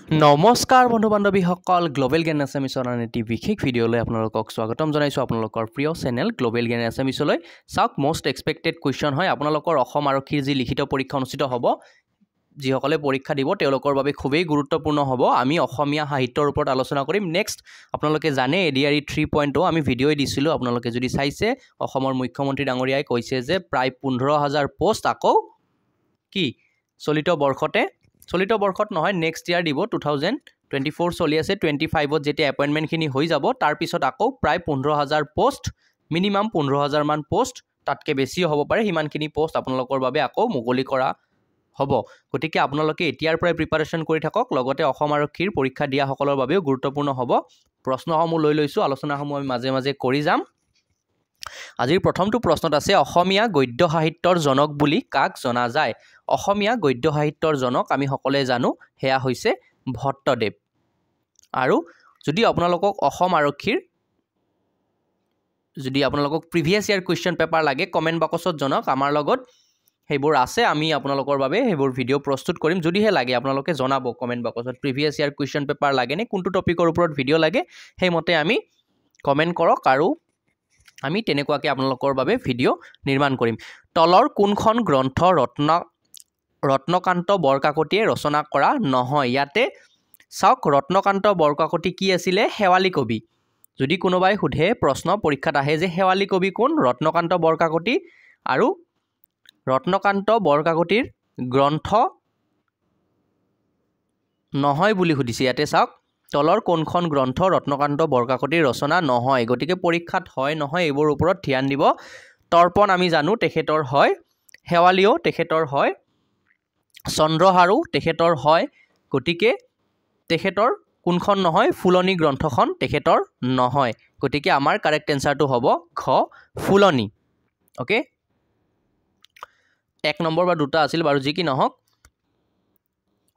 নমস্কাৰ বন্ধু বান্ধৱীসকল গ্লোবেল জ্ঞান এছামিছৰ এটি বিশেষ ভিডিঅ'লৈ আপোনালোকক স্বাগতম জনাইছোঁ আপোনালোকৰ প্ৰিয় চেনেল গ্লোবেল জ্ঞান এছামিছলৈ চাওক মোষ্ট এক্সপেক্টেড কুৱেশ্যন হয় আপোনালোকৰ অসম আৰক্ষীৰ যি লিখিত পৰীক্ষা অনুষ্ঠিত হ'ব যিসকলে পৰীক্ষা দিব তেওঁলোকৰ বাবে খুবেই গুৰুত্বপূৰ্ণ হ'ব আমি অসমীয়া সাহিত্যৰ ওপৰত আলোচনা কৰিম নেক্সট আপোনালোকে জানে এডিআৰই 3.0 আমি ভিডিঅ' দিছিলোঁ আপোনালোকে যদি চাইছে অসমৰ মুখ্যমন্ত্ৰী ডাঙৰীয়াই কৈছে যে প্ৰায় 15,000 পোষ্ট আকৌ কি চলিত বৰ্ষত নহয় নেক্সট ইয়াৰ দিব 2024 চলি আছে 25ত যেতিয়া এপইণ্টমেণ্টখিনি হৈ যাব তাৰপিছত আকৌ প্ৰায় 15,000 পোষ্ট মিনিমাম 15,000 মান পোষ্ট তাতকৈ বেছিও হ'ব পাৰে সিমানখিনি পোষ্ট আপোনালোকৰ বাবে আকৌ মুকলি কৰা হ'ব গতিকে আপোনালোকে এতিয়াৰ পৰাই প্ৰিপাৰেশ্যন কৰি থাকক লগতে অসম আৰক্ষীৰ পৰীক্ষা দিয়াসকলৰ বাবেও গুৰুত্বপূৰ্ণ হ'ব প্ৰশ্নসমূহ লৈ লৈছোঁ আলোচনাসমূহ আমি মাজে মাজে কৰি যাম আজিৰ প্ৰথমটো প্ৰশ্নত আছে অসমীয়া গদ্য সাহিত্যৰ জনক বুলি কাক জনা যায় অসমীয়া গদ্য সাহিত্যৰ জনক আমি সকলোৱে জানো হেয়া হৈছে ভট্টদেৱ আৰু যদি আপোনালোকক অসম আৰক্ষীৰ যদি আপোনালোকক প্ৰিভিয়াছ ইয়াৰ কুৱেশ্যন পেপাৰ লাগে কমেণ্ট বক্সত জনাওক আমাৰ লগত সেইবোৰ আছে আমি আপোনালোকৰ বাবে সেইবোৰ ভিডিঅ' প্ৰস্তুত কৰিম যদিহে লাগে আপোনালোকে জনাব কমেণ্ট বক্সত প্ৰিভিয়াছ ইয়াৰ কুৱেশ্যন পেপাৰ লাগেনে কোনটো টপিকৰ ওপৰত ভিডিঅ' লাগে সেইমতে আমি কমেণ্ট কৰক আৰু আমি তেনেকুৱাকৈ আপোনালোকৰ বাবে ভিডিঅ' নিৰ্মাণ কৰিম তলৰ কোনখন গ্ৰন্থ ৰত্নকান্ত বৰকাকতিয়ে ৰচনা কৰা নহয় ইয়াতে চাওক ৰত্নকান্ত বৰকাকতি কি আছিলে শেৱালী কবি যদি কোনোবাই সোধে প্ৰশ্ন পৰীক্ষাত আহে যে শেৱালী কবি কোন ৰত্নকান্ত বৰকাকতি আৰু ৰত্নকান্ত বৰকাকতিৰ গ্ৰন্থ নহয় বুলি সুধিছে ইয়াতে চাওক তলৰ কোনখন গ্ৰন্থ ৰত্নকান্ত বৰকাকতিৰ ৰচনা নহয় গতিকে পৰীক্ষাত হয় নহয় এইবোৰ ওপৰত ধ্যান দিব তৰ্পণ আমি জানো তেখেতৰ হয় শেৱালীও তেখেতৰ হয় চন্দ্ৰহাৰো তেখেতৰ হয় গতিকে তেখেতৰ কোনখন নহয় ফুলনি গ্ৰন্থখন তেখেতৰ নহয় গতিকে আমাৰ কাৰেক্ট এনসাৰটো হ'ব ঘ ফুলনি ওকে এক নম্বৰ বা দুটা আছিল বাৰু যি কি নহওক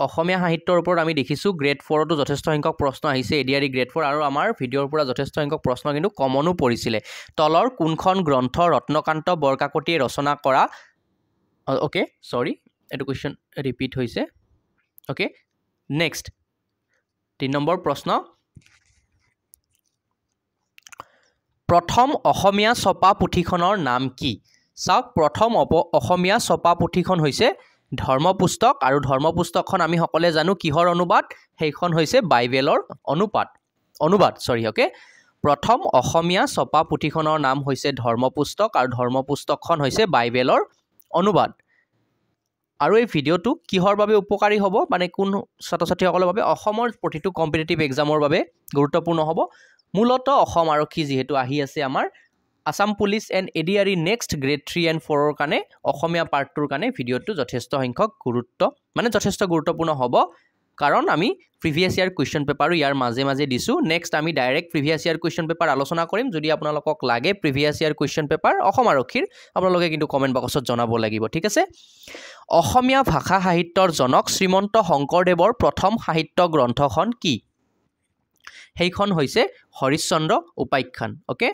অসমীয়া সাহিত্যৰ ওপৰত আমি দেখিছোঁ গ্ৰেড 4তো যথেষ্ট সংখ্যক প্ৰশ্ন আহিছে এডিআৰই গ্ৰেড 4 আৰু আমাৰ ভিডিঅ'ৰ পৰা যথেষ্ট সংখ্যক প্ৰশ্ন কিন্তু কমনো পৰিছিলে তলৰ কোনখন গ্ৰন্থ ৰত্নকান্ত বৰকাকতিয়ে ৰচনা কৰা ওকে সৰি এইটো কুৱেশ্যন ৰিপিট হৈছে ওকে নেক্সট 3 নম্বৰ প্ৰশ্ন প্ৰথম অসমীয়া ছপা পুথিখনৰ নাম কি চাওক প্ৰথম অসমীয়া ছপা পুথিখন হৈছে ধৰ্মপুস্তক আৰু ধৰ্মপুস্তকখন আমি সকলোৱে জানো কিহৰ অনুবাদ সেইখন হৈছে বাইবেলৰ অনুবাদ সৰি ওকে প্ৰথম অসমীয়া ছপা পুথিখনৰ নাম হৈছে ধৰ্মপুস্তক আৰু ধৰ্মপুস্তকখন হৈছে বাইবেলৰ অনুবাদ আৰু এই ভিডিঅ'টো কিহৰ বাবে উপকাৰী হ'ব মানে কোন ছাত্ৰ ছাত্ৰীসকলৰ বাবে অসমৰ প্ৰতিটো কম্পিটিটিভ এক্সামৰ বাবে গুৰুত্বপূৰ্ণ হ'ব মূলত অসম আৰক্ষী যেহেতু আহি আছে আমাৰ Assam police and ADRE next grade 3 and 4ৰ কাৰণে অসমীয়া পাৰ্টটোৰ কাৰণে ভিডিঅ'টো যথেষ্ট সংখ্যক যথেষ্ট গুৰুত্বপূৰ্ণ হ'ব কাৰণ আমি প্ৰিভিয়াছ ইয়াৰ কুৱেশ্যন পেপাৰো ইয়াৰ মাজে মাজে দিছোঁ নেক্সট আমি direct previous year question paper আলোচনা কৰিম যদি আপোনালোকক লাগে previous year question paper Assam আৰক্ষীৰ আপোনালোকে কিন্তু কমেণ্ট বক্সত জনাব লাগিব ঠিক আছে অসমীয়া ভাষা সাহিত্যৰ জনক শ্ৰীমন্ত শংকৰদেৱৰ প্ৰথম সাহিত্য গ্ৰন্থখন কি সেইখন হৈছে হৰিশ্চন্দ্ৰ উপাখ্যান ওকে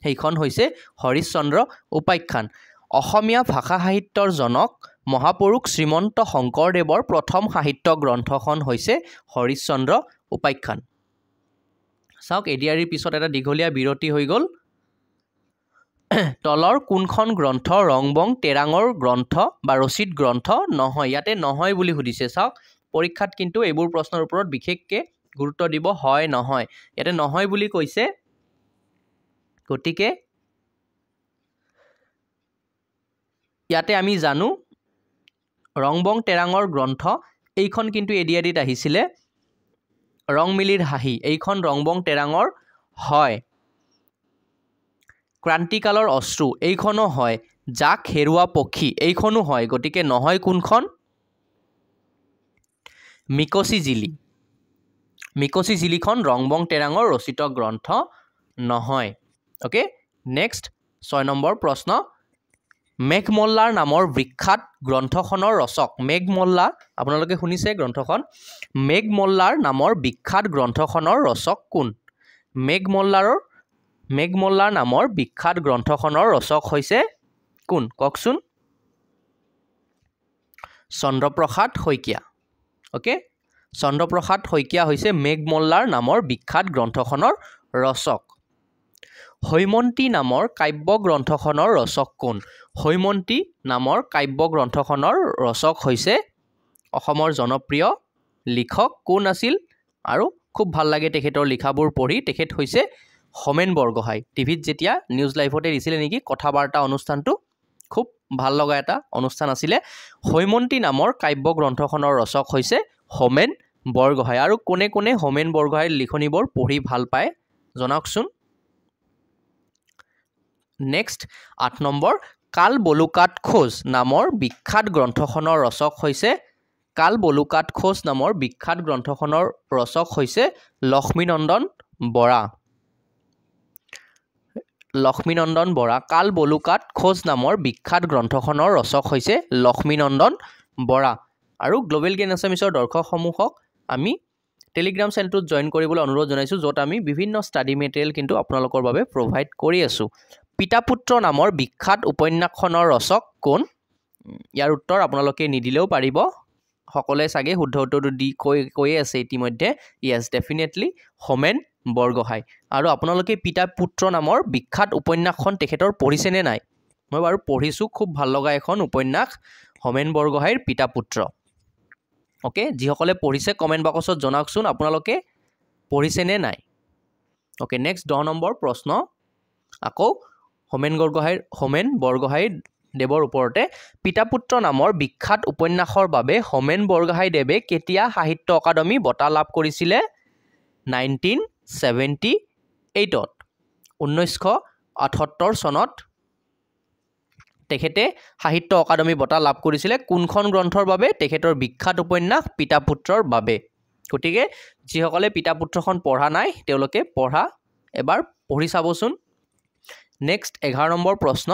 সেইখন হৈছে হৰিশ্চন্দ্ৰ উপাখ্যান অসমীয়া ভাষা সাহিত্যৰ জনক মহাপুৰুষ শ্ৰীমন্ত শংকৰদেৱৰ প্ৰথম সাহিত্য গ্ৰন্থখন হৈছে হৰিশ্চন্দ্ৰ উপাখ্যান চাওক এডিআৰইৰ পিছত এটা দীঘলীয়া বিৰতি হৈ গ'ল তলৰ কোনখন গ্ৰন্থ ৰংবং তেৰাঙৰ গ্ৰন্থ বা ৰচিত গ্ৰন্থ নহয় ইয়াতে নহয় বুলি সুধিছে চাওক পৰীক্ষাত কিন্তু এইবোৰ প্ৰশ্নৰ ওপৰত বিশেষকৈ গুৰুত্ব দিব হয় নহয় ইয়াতে নহয় বুলি কৈছে গতিকে ইয়াতে আমি জানো ৰংবং তেৰাঙৰ গ্ৰন্থ এইখন কিন্তু এডিআৰইত আহিছিলে ৰংমিলিৰ হাঁহি এইখন ৰংবং তেৰাঙৰ হয় ক্ৰান্তিকালৰ অশ্ৰু এইখনো হয় জাক হেৰুৱা পক্ষী এইখনো হয় গতিকে নহয় কোনখন মিকচি জিলিখন ৰংবং তেৰাঙৰ ৰচিত গ্ৰন্থ নহয় ওকে নেক্সট 6 নম্বৰ প্ৰশ্ন মেঘমল্লাৰ নামৰ বিখ্যাত গ্ৰন্থখনৰ ৰচক মেঘমল্লা আপোনালোকে শুনিছে গ্ৰন্থখন মেঘমল্লাৰ নামৰ বিখ্যাত গ্ৰন্থখনৰ ৰচক কোন মেঘমল্লাৰ নামৰ বিখ্যাত গ্ৰন্থখনৰ ৰচক হৈছে কোন কওকচোন চন্দ্ৰপ্ৰসাদ শইকীয়া ওকে চন্দ্ৰপ্ৰসাদ শইকীয়া হৈছে মেঘমল্লাৰ নামৰ বিখ্যাত গ্ৰন্থখনৰ ৰচক হৈমন্তী নামৰ কাব্য গ্ৰন্থখনৰ ৰচক কোন হৈমন্তী নামৰ কাব্য গ্ৰন্থখনৰ ৰচক হৈছে অসমৰ জনপ্ৰিয় লিখক কোন আছিল আৰু খুব ভাল লাগে তেখেতৰ লিখাবোৰ পঢ়ি তেখেত হৈছে হোমেন বৰগোহাঁই টিভিত যেতিয়া নিউজ লাইভতে দিছিলে নেকি কথা বাৰ্তা অনুষ্ঠানটো খুব ভাল লগা এটা অনুষ্ঠান আছিলে হৈমন্তী নামৰ কাব্য গ্ৰন্থখনৰ ৰচক হৈছে হোমেন বৰগোহাঁই আৰু কোনে কোনে হোমেন বৰগোহাঁইৰ লিখনিবোৰ পঢ়ি ভাল পায় জনাওকচোন নেক্সট 8 নম্বৰ কাল বলুকাত খোজ নামৰ বিখ্যাত গ্ৰন্থখনৰ ৰচক হৈছে কাল বলুকাত খোজ নামৰ বিখ্যাত গ্ৰন্থখনৰ ৰচক হৈছে লক্ষ্মীনন্দন বৰা লক্ষ্মীনন্দন বৰা কাল বলুকাত খোজ নামৰ বিখ্যাত গ্ৰন্থখনৰ ৰচক হৈছে লক্ষ্মীনন্দন বৰা আৰু গ্লোবেল জ্ঞান এছামিছৰ দৰ্শকসমূহক আমি টেলিগ্ৰাম চেনেলটোত জইন কৰিবলৈ অনুৰোধ জনাইছোঁ য'ত আমি বিভিন্ন ষ্টাডি মেটেৰিয়েল কিন্তু আপোনালোকৰ বাবে প্ৰভাইড কৰি আছোঁ পিতা পুত্ৰ নামৰ বিখ্যাত উপন্যাসখনৰ ৰচক কোন ইয়াৰ উত্তৰ আপোনালোকে নিদিলেও পাৰিব সকলোৱে চাগে শুদ্ধ উত্তৰটো দি কৈয়ে আছে ইতিমধ্যে ইয়েছ ডেফিনেটলি হোমেন বৰগোহাঁই আৰু আপোনালোকে পিতা পুত্ৰ নামৰ বিখ্যাত উপন্যাসখন তেখেতৰ পঢ়িছেনে নাই মই বাৰু পঢ়িছোঁ খুব ভাল লগা এখন উপন্যাস হোমেন বৰগোহাঁইৰ পিতা পুত্ৰ ওকে যিসকলে পঢ়িছে কমেণ্ট বক্সত জনাওকচোন আপোনালোকে পঢ়িছেনে নাই ওকে নেক্সট 10 নম্বৰ প্ৰশ্ন আকৌ হোমেন বৰগোহাঁই দেৱৰ ওপৰতে পিতা পুত্ৰ নামৰ বিখ্যাত উপন্যাসৰ বাবে হোমেন বৰগোহাঁই দেৱে কেতিয়া সাহিত্য অকাডেমী বঁটা লাভ কৰিছিলে 1978 1978 চনত তেখেতে সাহিত্য অকাডেমী বঁটা লাভ কৰিছিলে কোনখন গ্ৰন্থৰ বাবে তেখেতৰ বিখ্যাত উপন্যাস পিতা পুত্ৰৰ বাবে গতিকে যিসকলে পিতা পুত্ৰখন পঢ়া নাই তেওঁলোকে পঢ়া এবাৰ পঢ়ি চাবচোন নেক্সট 11 নম্বৰ প্ৰশ্ন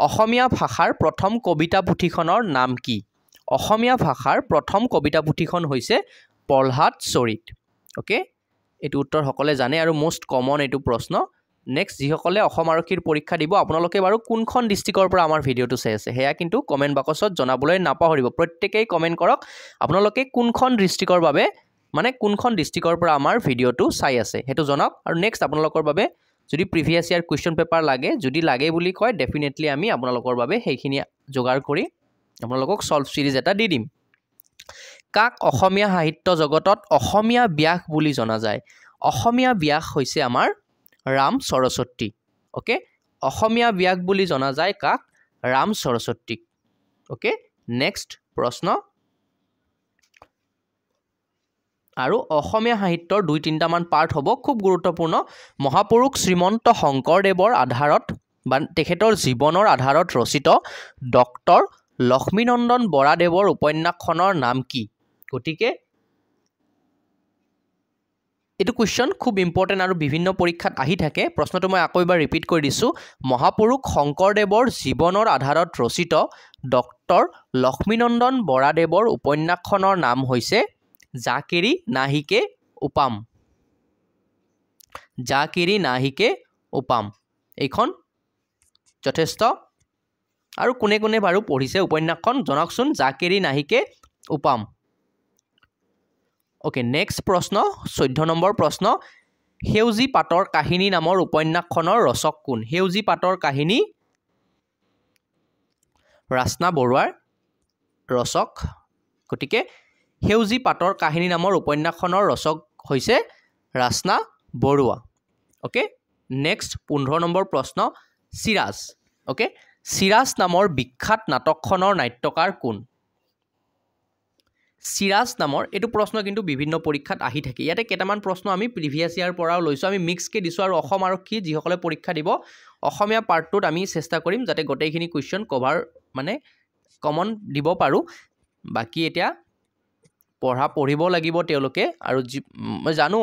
অসমীয়া ভাষাৰ প্ৰথম কবিতা পুথিখনৰ নাম কি অসমীয়া ভাষাৰ প্ৰথম কবিতা পুথিখন হৈছে প্ৰহ্লাদ চৰিত ওকে এইটো উত্তৰ সকলে জানে আৰু মোষ্ট কমন এইটো প্ৰশ্ন নেক্সট যিসকলে অসম আৰক্ষীৰ পৰীক্ষা দিব আপোনালোকে বাৰু কোনখন ডিস্ট্ৰিক্টৰ পৰা আমাৰ ভিডিঅ'টো চাই আছে হেয়া কিন্তু কমেণ্ট বক্সত জনাবলৈ নাপাহৰিব প্ৰত্যেকেই কমেণ্ট কৰক আপোনালোকে কোনখন ডিস্ট্ৰিক্টৰ বাবে মানে কোনখন ডিস্ট্ৰিক্টৰ পৰা আমাৰ ভিডিঅ'টো চাই আছে হেতু জনাওক আৰু নেক্সট আপোনালোকৰ বাবে যদি প্ৰিভিয়াছ ইয়াৰ কুৱেশ্যন পেপাৰ লাগে যদি লাগে বুলি কয় ডেফিনেটলি আমি আপোনালোকৰ বাবে সেইখিনি যোগাৰ কৰি আপোনালোকক সলভ সিৰিজ এটা দি দিম কাক অসমীয়া সাহিত্য জগতত অসমীয়া ব্যাস বুলি জনা যায় অসমীয়া ব্যাস হৈছে আমাৰ ৰাম সৰস্বতী ওকে অসমীয়া ব্যাস বুলি জনা যায় কাক ৰাম সৰস্বতীক ওকে নেক্সট প্ৰশ্ন আৰু অসমীয়া সাহিত্যৰ 2-3টা মান পাৰ্ট হ'ব খুব গুৰুত্বপূৰ্ণ মহাপুৰুষ শ্ৰীমন্ত শংকৰদেৱৰ আধাৰত বা তেখেতৰ জীৱনৰ আধাৰত ৰচিত ডক্টৰ লক্ষ্মীনন্দন বৰাদেৱৰ উপন্যাসখনৰ নাম কি গতিকে এইটো কুৱেশ্যন খুব ইম্পৰ্টেণ্ট আৰু বিভিন্ন পৰীক্ষাত আহি থাকে প্ৰশ্নটো মই আকৌ এবাৰ ৰিপিট কৰি দিছোঁ মহাপুৰুষ শংকৰদেৱৰ জীৱনৰ আধাৰত ৰচিত ডক্টৰ লক্ষ্মীনন্দন বৰাদেৱৰ উপন্যাসখনৰ নাম হৈছে জাকেৰি নাহিকে উপাম জাকেৰি নাহিকে উপাম এইখন যথেষ্ট আৰু কোনে কোনে বাৰু পঢ়িছে উপন্যাসখন জনাওকচোন জাকেৰি নাহিকে উপাম ওকে নেক্সট প্ৰশ্ন 14 নম্বৰ প্ৰশ্ন সেউজী পাতৰ কাহিনী নামৰ উপন্যাসখনৰ ৰচক কোন সেউজী পাতৰ কাহিনী ৰাস্না বৰুৱাৰ ৰচক গতিকে সেউজী পাতৰ কাহিনী নামৰ উপন্যাসখনৰ ৰচক হৈছে Rasna Barua okay next 15 number প্ৰশ্ন সিৰাজ ওকে সিৰাজ নামৰ বিখ্যাত নাটকখনৰ নাট্যকাৰ কোন সিৰাজ নামৰ এইটো প্ৰশ্ন কিন্তু বিভিন্ন পৰীক্ষাত আহি থাকে ইয়াতে কেইটামান প্ৰশ্ন আমি প্ৰিভিয়াছ ইয়াৰ পৰাও লৈছোঁ আমি মিক্সকৈ দিছোঁ আৰু অসম আৰক্ষী যিসকলে পৰীক্ষা দিব অসমীয়া পাৰ্টটোত আমি চেষ্টা কৰিম যাতে গোটেইখিনি কুৱেশ্যন কভাৰ মানে কমন দিব পাৰোঁ বাকি এতিয়া পঢ়িব লাগিব তেওঁলোকে আৰু মই জানো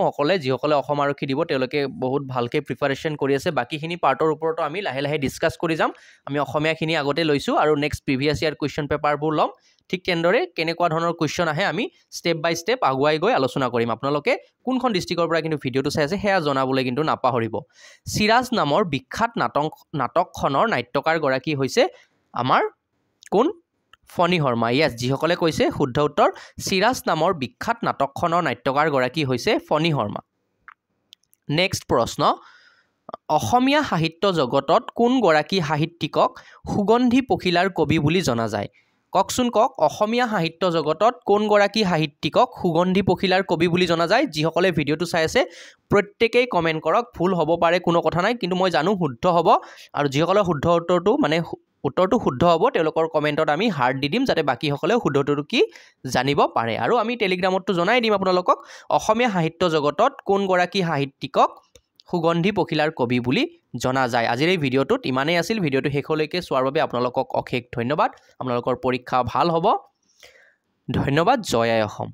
যিসকলে অসম আৰক্ষী দিব তেওঁলোকে বহুত ভালকৈ প্ৰিপাৰেশ্যন কৰি আছে বাকিখিনি পাৰ্টৰ ওপৰতো আমি লাহে লাহে ডিছকাছ কৰি যাম আমি অসমীয়াখিনি আগতে লৈছোঁ আৰু নেক্সট প্ৰিভিয়াছ ইয়াৰ কুৱেশ্যন পেপাৰবোৰ ল'ম ঠিক তেনেদৰে কেনেকুৱা ধৰণৰ কুৱেশ্যন আহে আমি ষ্টেপ বাই ষ্টেপ আগুৱাই গৈ আলোচনা কৰিম আপোনালোকে কোনখন ডিষ্ট্ৰিক্টৰ পৰা কিন্তু ভিডিঅ'টো চাই আছে সেয়া জনাবলৈ কিন্তু নাপাহৰিব সিৰাজ নামৰ বিখ্যাত নাটকখনৰ নাট্যকাৰগৰাকী হৈছে আমাৰ কোন ফণী শৰ্মা ইয়েছ যিসকলে কৈছে শুদ্ধ উত্তৰ চিৰাজ নামৰ বিখ্যাত নাটকখনৰ নাট্যকাৰগৰাকী হৈছে ফণী শৰ্মা নেক্সট প্ৰশ্ন অসমীয়া সাহিত্য জগতত কোনগৰাকী সাহিত্যিকক সুগন্ধি পখিলাৰ কবি বুলি জনা যায় কওকচোন কওক অসমীয়া সাহিত্য জগতত কোনগৰাকী সাহিত্যিকক সুগন্ধি পখিলাৰ কবি বুলি জনা যায় যিসকলে ভিডিঅ'টো চাই আছে প্ৰত্যেকেই কমেণ্ট কৰক ভুল হ'ব পাৰে কোনো কথা নাই কিন্তু মই জানো শুদ্ধ হ'ব আৰু যিসকলে শুদ্ধ উত্তৰটো মানে উত্তৰটো শুদ্ধ হ'ব তেওঁলোকৰ কমেণ্টত আমি হাৰ্ট দি দিম যাতে বাকীসকলেও শুদ্ধটো কি জানিব পাৰে আৰু আমি টেলিগ্ৰামতো জনাই দিম আপোনালোকক অসমীয়া সাহিত্য জগতত কোনগৰাকী সাহিত্যিকক সুগন্ধি পখিলাৰ কবি বুলি জনা যায় আজিৰ এই ভিডিঅ'টোত ইমানেই আছিল ভিডিঅ'টো শেষলৈকে চোৱাৰ বাবে আপোনালোকক অশেষ ধন্যবাদ আপোনালোকৰ পৰীক্ষা ভাল হ'ব ধন্যবাদ জয় আই অসম